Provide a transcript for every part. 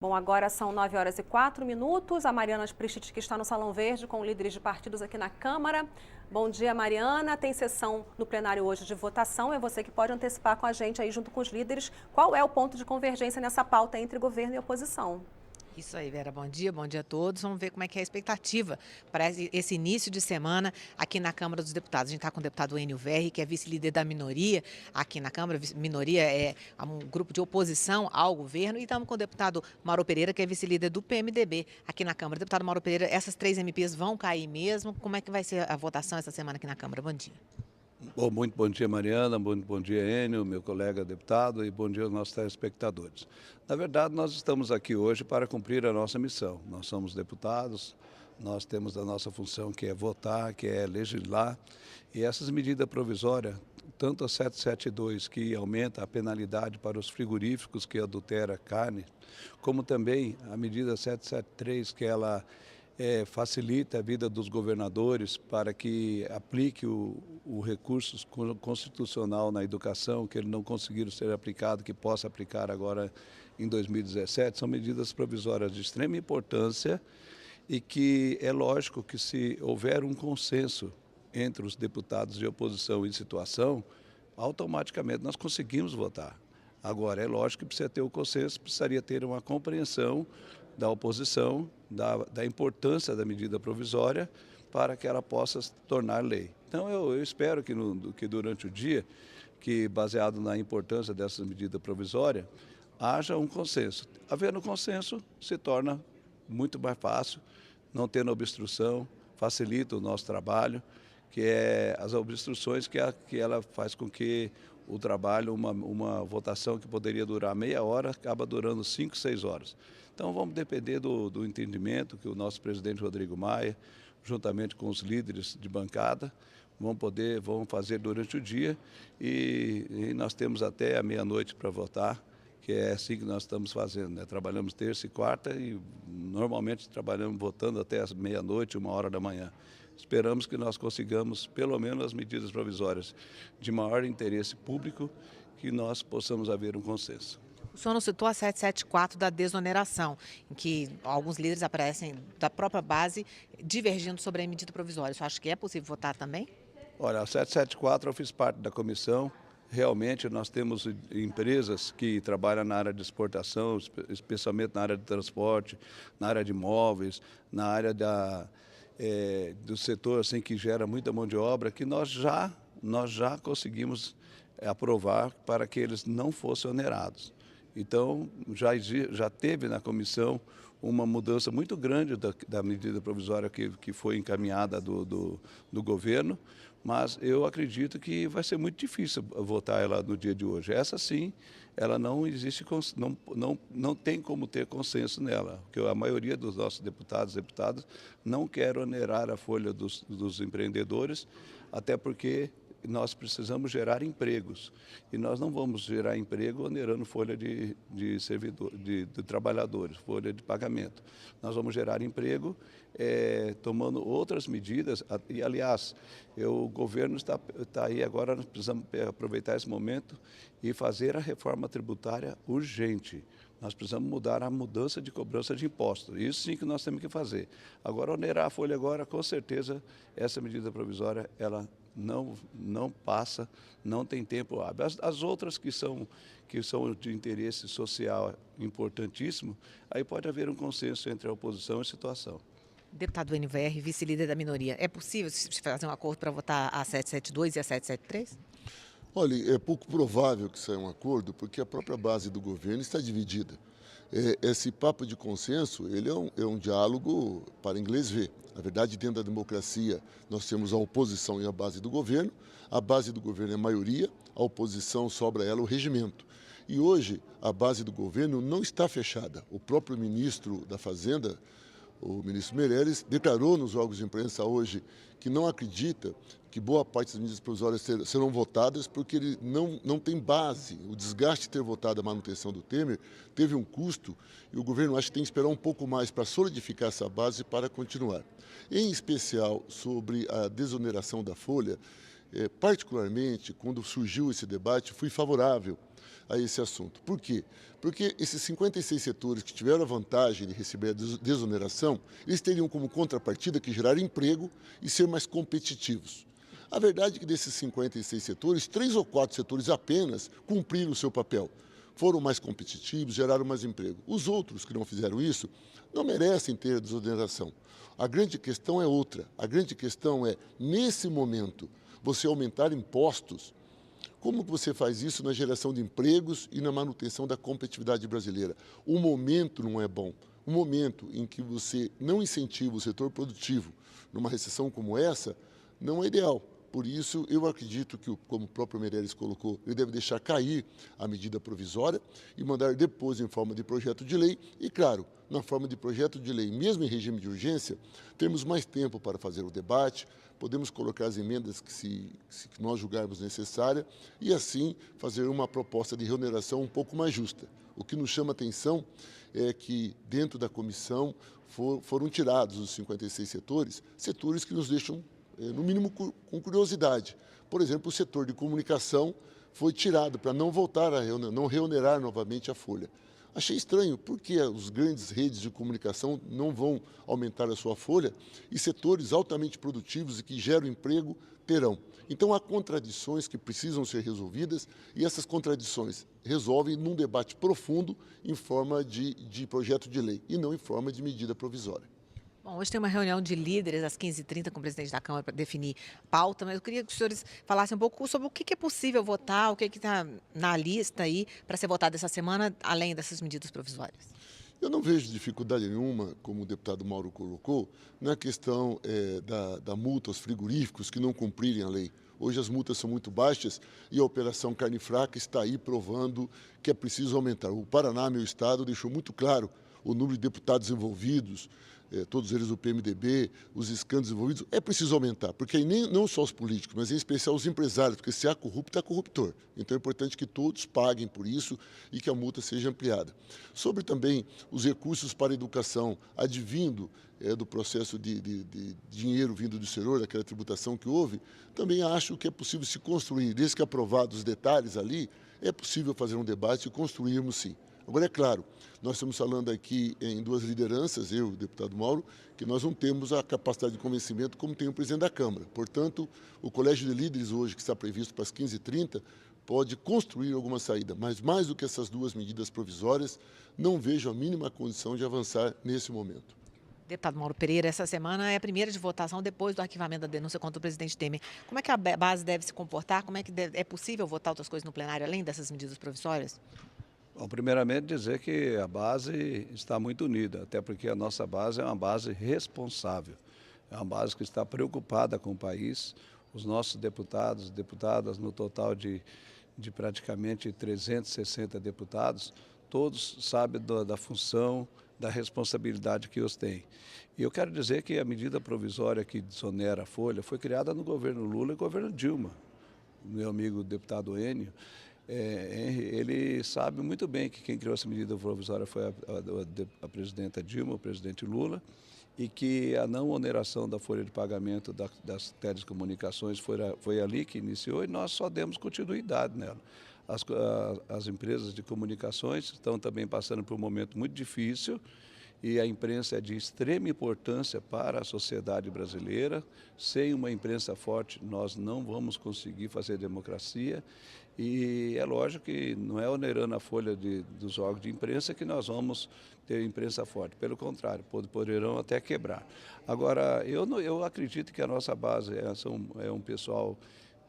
Bom, agora são 9h04. A Mariana Sprichit, que está no Salão Verde com líderes de partidos aqui na Câmara. Bom dia, Mariana. Tem sessão no plenário hoje de votação. É você que pode antecipar com a gente aí junto com os líderes qual é o ponto de convergência nessa pauta entre governo e oposição. Isso aí, Vera. Bom dia a todos. Vamos ver como é que é a expectativa para esse início de semana aqui na Câmara dos Deputados. A gente está com o deputado Enio Verri, que é vice-líder da minoria aqui na Câmara. Minoria é um grupo de oposição ao governo. E estamos com o deputado Mauro Pereira, que é vice-líder do PMDB aqui na Câmara. Deputado Mauro Pereira, essas 3 MPs vão cair mesmo? Como é que vai ser a votação essa semana aqui na Câmara? Bom dia. Bom, muito bom dia, Mariana, muito bom dia, Enio, meu colega deputado, e bom dia aos nossos telespectadores. Na verdade, nós estamos aqui hoje para cumprir a nossa missão. Nós somos deputados, nós temos a nossa função que é votar, que é legislar, e essas medidas provisórias, tanto a 772, que aumenta a penalidade para os frigoríficos que adultera carne, como também a medida 773, que ela facilita a vida dos governadores para que aplique o recurso constitucional na educação, que eles não conseguiram ser aplicado, que possa aplicar agora em 2017, são medidas provisórias de extrema importância e que é lógico que se houver um consenso entre os deputados de oposição em situação, automaticamente nós conseguimos votar. Agora, é lógico que precisa ter o consenso, precisaria ter uma compreensão da oposição, da importância da medida provisória para que ela possa se tornar lei. Então, eu espero que durante o dia, que baseado na importância dessa medida provisória, haja um consenso. Havendo consenso, se torna muito mais fácil, não tendo obstrução, facilita o nosso trabalho, que é as obstruções que ela faz com que o trabalho, uma votação que poderia durar meia hora, acaba durando 5, 6 horas. Então vamos depender do entendimento que o nosso presidente Rodrigo Maia, juntamente com os líderes de bancada, vão fazer durante o dia e nós temos até a meia-noite para votar, que é assim que nós estamos fazendo, né? Trabalhamos terça e quarta e normalmente trabalhamos votando até as meia-noite, 1h da manhã. Esperamos que nós consigamos, pelo menos as medidas provisórias de maior interesse público, que nós possamos haver um consenso. O senhor não citou a 774 da desoneração, em que alguns líderes aparecem da própria base divergindo sobre a medida provisória. O senhor acha que é possível votar também? Olha, a 774 eu fiz parte da comissão. Realmente nós temos empresas que trabalham na área de exportação, especialmente na área de transporte, na área de imóveis, na área do setor assim, que gera muita mão de obra, que nós já conseguimos aprovar para que eles não fossem onerados. Então, já teve na comissão uma mudança muito grande da medida provisória que foi encaminhada do governo, mas eu acredito que vai ser muito difícil votar ela no dia de hoje. Essa sim, ela não existe, não tem como ter consenso nela, porque a maioria dos nossos deputadas não quer onerar a folha dos empreendedores, até porque nós precisamos gerar empregos e nós não vamos gerar emprego onerando folha de trabalhadores, folha de pagamento. Nós vamos gerar emprego tomando outras medidas e, aliás, o governo está aí agora, nós precisamos aproveitar esse momento e fazer a reforma tributária urgente. Nós precisamos mudar a mudança de cobrança de impostos. Isso sim que nós temos que fazer. Agora, onerar a folha agora, com certeza, essa medida provisória, ela não passa, não tem tempo hábil. As outras que são de interesse social importantíssimo, aí pode haver um consenso entre a oposição e a situação. Deputado Enio Verri, vice-líder da minoria, é possível se fazer um acordo para votar a 772 e a 773? Olha, é pouco provável que saia um acordo, porque a própria base do governo está dividida. Esse papo de consenso, ele é um diálogo para inglês ver. Na verdade, dentro da democracia, nós temos a oposição e a base do governo. A base do governo é a maioria, a oposição sobra a ela o regimento. E hoje, a base do governo não está fechada. O próprio ministro da Fazenda, o ministro Meirelles, declarou nos órgãos de imprensa hoje que não acredita que boa parte das medidas provisórias serão votadas porque ele não tem base. O desgaste de ter votado a manutenção do Temer teve um custo e o governo acha que tem que esperar um pouco mais para solidificar essa base para continuar. Em especial sobre a desoneração da folha, particularmente, quando surgiu esse debate, fui favorável a esse assunto. Por quê? Porque esses 56 setores que tiveram a vantagem de receber a desoneração, eles teriam como contrapartida que gerar emprego e ser mais competitivos. A verdade é que desses 56 setores, 3 ou 4 setores apenas cumpriram o seu papel. Foram mais competitivos, geraram mais emprego. Os outros que não fizeram isso não merecem ter a desoneração. A grande questão é outra. A grande questão é, nesse momento, você aumentar impostos. Como você faz isso na geração de empregos e na manutenção da competitividade brasileira? O momento não é bom. O momento em que você não incentiva o setor produtivo numa recessão como essa, não é ideal. Por isso, eu acredito que, como o próprio Meirelles colocou, ele deve deixar cair a medida provisória e mandar depois em forma de projeto de lei. E, claro, na forma de projeto de lei, mesmo em regime de urgência, temos mais tempo para fazer o debate, podemos colocar as emendas que nós julgarmos necessária e, assim, fazer uma proposta de remuneração um pouco mais justa. O que nos chama atenção é que, dentro da comissão, foram tirados os 56 setores que nos deixam no mínimo com curiosidade. Por exemplo, o setor de comunicação foi tirado para não voltar não reonerar novamente a folha. Achei estranho, porque as grandes redes de comunicação não vão aumentar a sua folha e setores altamente produtivos e que geram emprego terão. Então, há contradições que precisam ser resolvidas e essas contradições resolvem num debate profundo em forma de projeto de lei e não em forma de medida provisória. Bom, hoje tem uma reunião de líderes às 15h30 com o presidente da Câmara para definir pauta, mas eu queria que os senhores falassem um pouco sobre o que é possível votar, o que está na lista aí para ser votado essa semana, além dessas medidas provisórias. Eu não vejo dificuldade nenhuma, como o deputado Mauro colocou, na questão da multa aos frigoríficos que não cumprirem a lei. Hoje as multas são muito baixas e a Operação Carne Fraca está aí provando que é preciso aumentar. O Paraná, meu estado, deixou muito claro o número de deputados envolvidos, todos eles do PMDB, os escândalos envolvidos, é preciso aumentar, porque aí não só os políticos, mas em especial os empresários, porque se há corrupto, há corruptor. Então é importante que todos paguem por isso e que a multa seja ampliada. Sobre também os recursos para a educação, advindo do processo de dinheiro vindo do exterior, daquela tributação que houve, também acho que é possível se construir, desde que aprovados os detalhes ali, é possível fazer um debate e construirmos sim. Agora, é claro, nós estamos falando aqui em duas lideranças, eu e o deputado Mauro, que nós não temos a capacidade de convencimento como tem o presidente da Câmara. Portanto, o Colégio de Líderes hoje, que está previsto para as 15h30, pode construir alguma saída. Mas, mais do que essas duas medidas provisórias, não vejo a mínima condição de avançar nesse momento. Deputado Mauro Pereira, essa semana é a primeira de votação depois do arquivamento da denúncia contra o presidente Temer. Como é que a base deve se comportar? Como é que é possível votar outras coisas no plenário, além dessas medidas provisórias? Bom, primeiramente dizer que a base está muito unida, até porque a nossa base é uma base responsável, é uma base que está preocupada com o país. Os nossos deputados, deputadas, no total de praticamente 360 deputados, todos sabem da função, da responsabilidade que os têm. E eu quero dizer que a medida provisória que desonera a folha foi criada no governo Lula e governo Dilma. Meu amigo deputado Enio, ele sabe muito bem que quem criou essa medida provisória foi a presidenta Dilma, o presidente Lula, e que a não oneração da folha de pagamento das telecomunicações foi ali que iniciou e nós só demos continuidade nela. As empresas de comunicações estão também passando por um momento muito difícil e a imprensa é de extrema importância para a sociedade brasileira. Sem uma imprensa forte, nós não vamos conseguir fazer democracia. E é lógico que não é onerando a folha dos órgãos de imprensa que nós vamos ter imprensa forte. Pelo contrário, poderão até quebrar. Agora, eu acredito que a nossa base é um pessoal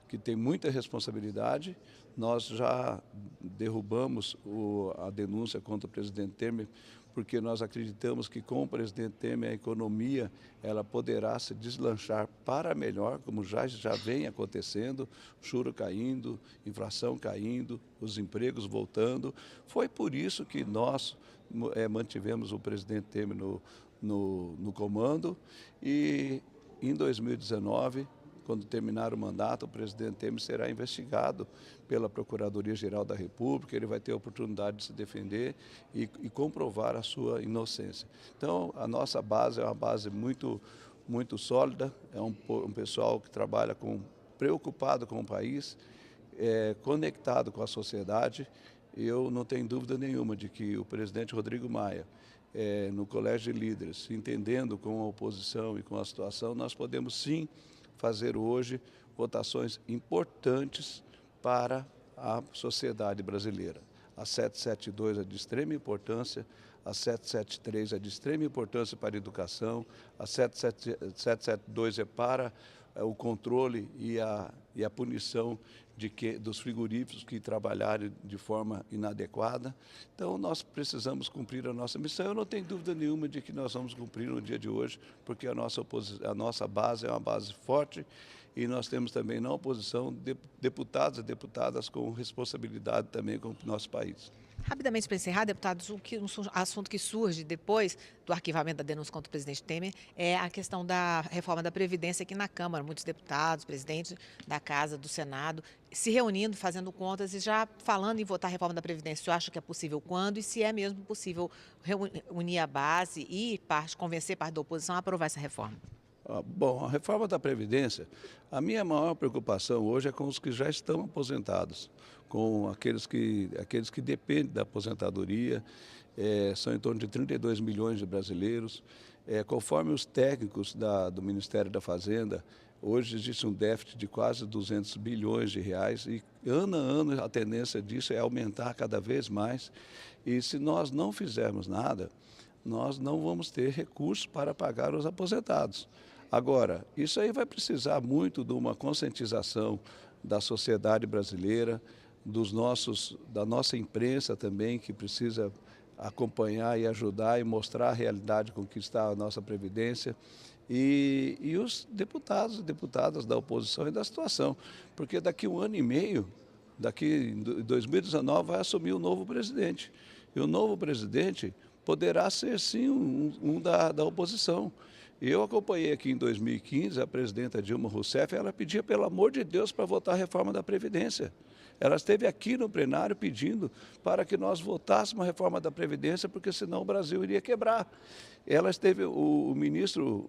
que tem muita responsabilidade. Nós já derrubamos a denúncia contra o presidente Temer, porque nós acreditamos que com o presidente Temer a economia ela poderá se deslanchar para melhor, como já vem acontecendo, juro caindo, inflação caindo, os empregos voltando. Foi por isso que nós mantivemos o presidente Temer no comando e em 2019, quando terminar o mandato, o presidente Temer será investigado pela Procuradoria-Geral da República, ele vai ter a oportunidade de se defender e comprovar a sua inocência. Então, a nossa base é uma base muito, muito sólida, é um pessoal que trabalha com preocupado com o país, conectado com a sociedade. Eu não tenho dúvida nenhuma de que o presidente Rodrigo Maia, no Colégio de Líderes, entendendo com a oposição e com a situação, nós podemos sim fazer hoje votações importantes para a sociedade brasileira. A 772 é de extrema importância, a 773 é de extrema importância para a educação, a 772 é para o controle e a punição dos frigoríficos que trabalharem de forma inadequada. Então, nós precisamos cumprir a nossa missão. Eu não tenho dúvida nenhuma de que nós vamos cumprir no dia de hoje, porque a nossa base é uma base forte e nós temos também na oposição deputados e deputadas com responsabilidade também com o nosso país. Rapidamente para encerrar, deputados, um assunto que surge depois do arquivamento da denúncia contra o presidente Temer é a questão da reforma da Previdência aqui na Câmara. Muitos deputados, presidentes da Casa, do Senado, se reunindo, fazendo contas e já falando em votar a reforma da Previdência. O senhor acha que é possível quando e se é mesmo possível reunir a base e convencer parte da oposição a aprovar essa reforma? Bom, a reforma da Previdência, a minha maior preocupação hoje é com os que já estão aposentados, com aqueles que dependem da aposentadoria, são em torno de 32 milhões de brasileiros. Conforme os técnicos do Ministério da Fazenda, hoje existe um déficit de quase 200 bilhões de reais e ano a ano a tendência disso é aumentar cada vez mais. E se nós não fizermos nada, nós não vamos ter recursos para pagar os aposentados. Agora, isso aí vai precisar muito de uma conscientização da sociedade brasileira, da nossa imprensa também, que precisa acompanhar e ajudar e mostrar a realidade com que está a nossa Previdência, e os deputados e deputadas da oposição e da situação, porque daqui 1 ano e meio, daqui em 2019, vai assumir o novo presidente. E o novo presidente poderá ser, sim, um da oposição. Eu acompanhei aqui em 2015 a presidenta Dilma Rousseff, ela pedia, pelo amor de Deus, para votar a reforma da Previdência. Ela esteve aqui no plenário pedindo para que nós votássemos a reforma da Previdência, porque senão o Brasil iria quebrar. Ela esteve, o ministro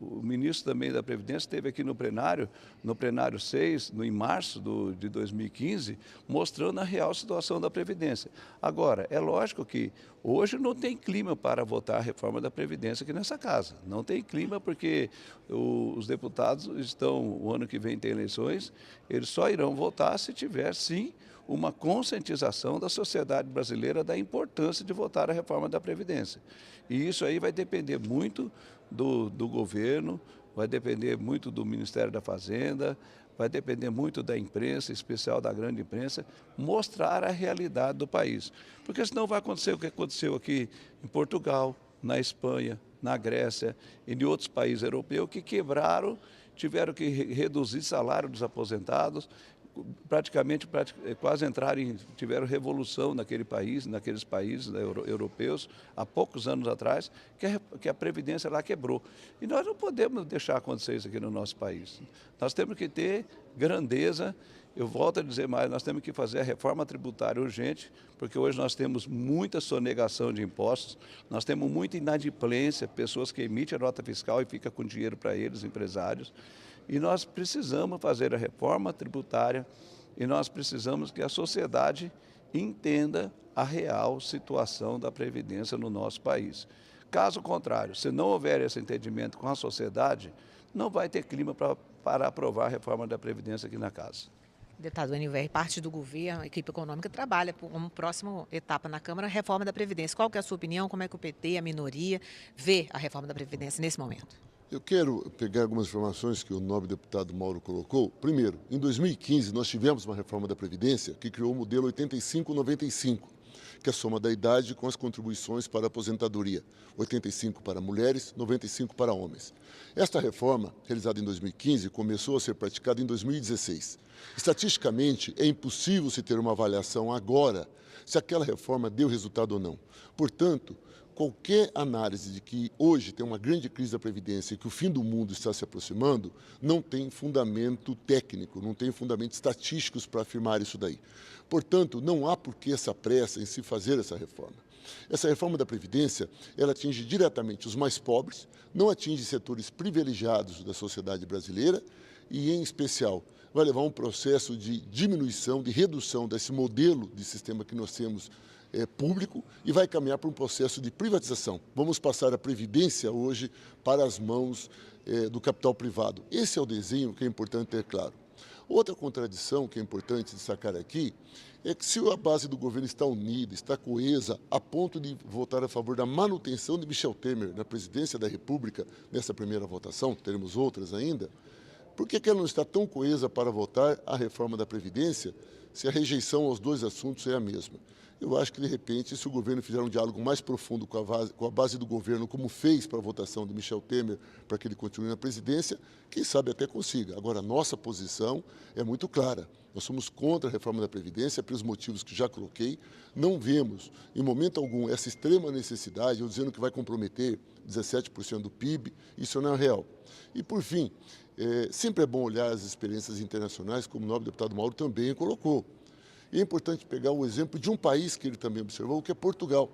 também da Previdência esteve aqui no plenário 6, em março de 2015, mostrando a real situação da Previdência. Agora, é lógico que hoje não tem clima para votar a reforma da Previdência aqui nessa casa. Não tem clima porque os deputados o ano que vem tem eleições, eles só irão votar se tiver, sim, uma conscientização da sociedade brasileira da importância de votar a reforma da Previdência. E isso aí vai depender muito do governo, vai depender muito do Ministério da Fazenda, vai depender muito da imprensa, em especial da grande imprensa, mostrar a realidade do país. Porque senão vai acontecer o que aconteceu aqui em Portugal, na Espanha, na Grécia e em outros países europeus que quebraram, tiveram que reduzir salário dos aposentados, praticamente quase tiveram revolução naqueles países europeus, há poucos anos atrás, que a Previdência lá quebrou. E nós não podemos deixar acontecer isso aqui no nosso país. Nós temos que ter grandeza, eu volto a dizer mais, nós temos que fazer a reforma tributária urgente, porque hoje nós temos muita sonegação de impostos, nós temos muita inadimplência, pessoas que emitem a nota fiscal e ficam com dinheiro para eles, empresários. E nós precisamos fazer a reforma tributária e nós precisamos que a sociedade entenda a real situação da Previdência no nosso país. Caso contrário, se não houver esse entendimento com a sociedade, não vai ter clima para aprovar a reforma da Previdência aqui na casa. Deputado Enio Verri, parte do governo, a equipe econômica, trabalha como próxima etapa na Câmara a reforma da Previdência. Qual que é a sua opinião? Como é que o PT, a minoria, vê a reforma da Previdência nesse momento? Eu quero pegar algumas informações que o nobre deputado Mauro colocou. Primeiro, em 2015, nós tivemos uma reforma da Previdência que criou o modelo 85-95, que é a soma da idade com as contribuições para a aposentadoria. 85 para mulheres, 95 para homens. Esta reforma, realizada em 2015, começou a ser praticada em 2016. Estatisticamente, é impossível se ter uma avaliação agora se aquela reforma deu resultado ou não. Portanto, qualquer análise de que hoje tem uma grande crise da Previdência e que o fim do mundo está se aproximando, não tem fundamento técnico, não tem fundamentos estatísticos para afirmar isso daí. Portanto, não há por que essa pressa em se fazer essa reforma. Essa reforma da Previdência, ela atinge diretamente os mais pobres, não atinge setores privilegiados da sociedade brasileira e, em especial, vai levar a um processo de diminuição, de redução desse modelo de sistema que nós temos público e vai caminhar para um processo de privatização. Vamos passar a Previdência hoje para as mãos do capital privado. Esse é o desenho que é importante ter claro. Outra contradição que é importante destacar aqui é que se a base do governo está unida, está coesa, a ponto de votar a favor da manutenção de Michel Temer na presidência da República nessa primeira votação, teremos outras ainda, por que ela não está tão coesa para votar a reforma da Previdência se a rejeição aos dois assuntos é a mesma? Eu acho que, de repente, se o governo fizer um diálogo mais profundo com a base do governo, como fez para a votação de Michel Temer, para que ele continue na presidência, quem sabe até consiga. Agora, a nossa posição é muito clara. Nós somos contra a reforma da Previdência, pelos motivos que já coloquei. Não vemos, em momento algum, essa extrema necessidade, eu dizendo que vai comprometer 17% do PIB, isso não é real. E, por fim, sempre é bom olhar as experiências internacionais, como o nobre deputado Mauro também colocou. E é importante pegar o exemplo de um país que ele também observou, que é Portugal.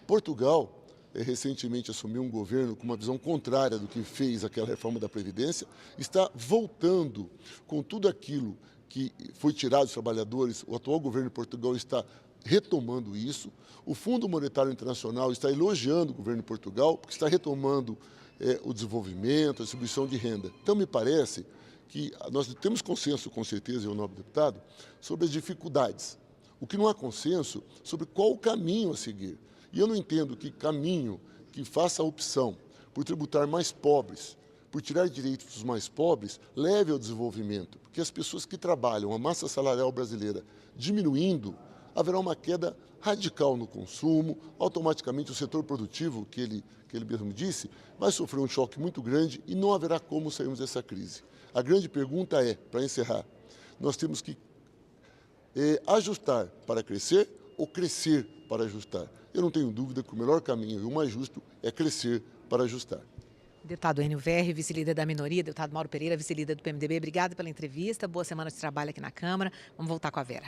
Portugal recentemente assumiu um governo com uma visão contrária do que fez aquela reforma da Previdência, está voltando com tudo aquilo que foi tirado dos trabalhadores. O atual governo de Portugal está retomando isso. O Fundo Monetário Internacional está elogiando o governo de Portugal, porque está retomando o desenvolvimento, a distribuição de renda. Então, me parece que nós temos consenso, com certeza, eu, nobre deputado, sobre as dificuldades. O que não há consenso sobre qual o caminho a seguir. E eu não entendo que caminho que faça a opção por tributar mais pobres, por tirar direitos dos mais pobres, leve ao desenvolvimento. Porque as pessoas que trabalham, a massa salarial brasileira diminuindo, haverá uma queda radical no consumo, automaticamente o setor produtivo, que ele mesmo disse, vai sofrer um choque muito grande e não haverá como sairmos dessa crise. A grande pergunta é, para encerrar, nós temos que ajustar para crescer ou crescer para ajustar? Eu não tenho dúvida que o melhor caminho e o mais justo é crescer para ajustar. Deputado Enio Verri, vice-líder da minoria, deputado Mauro Pereira, vice-líder do PMDB, obrigada pela entrevista, boa semana de trabalho aqui na Câmara. Vamos voltar com a Vera.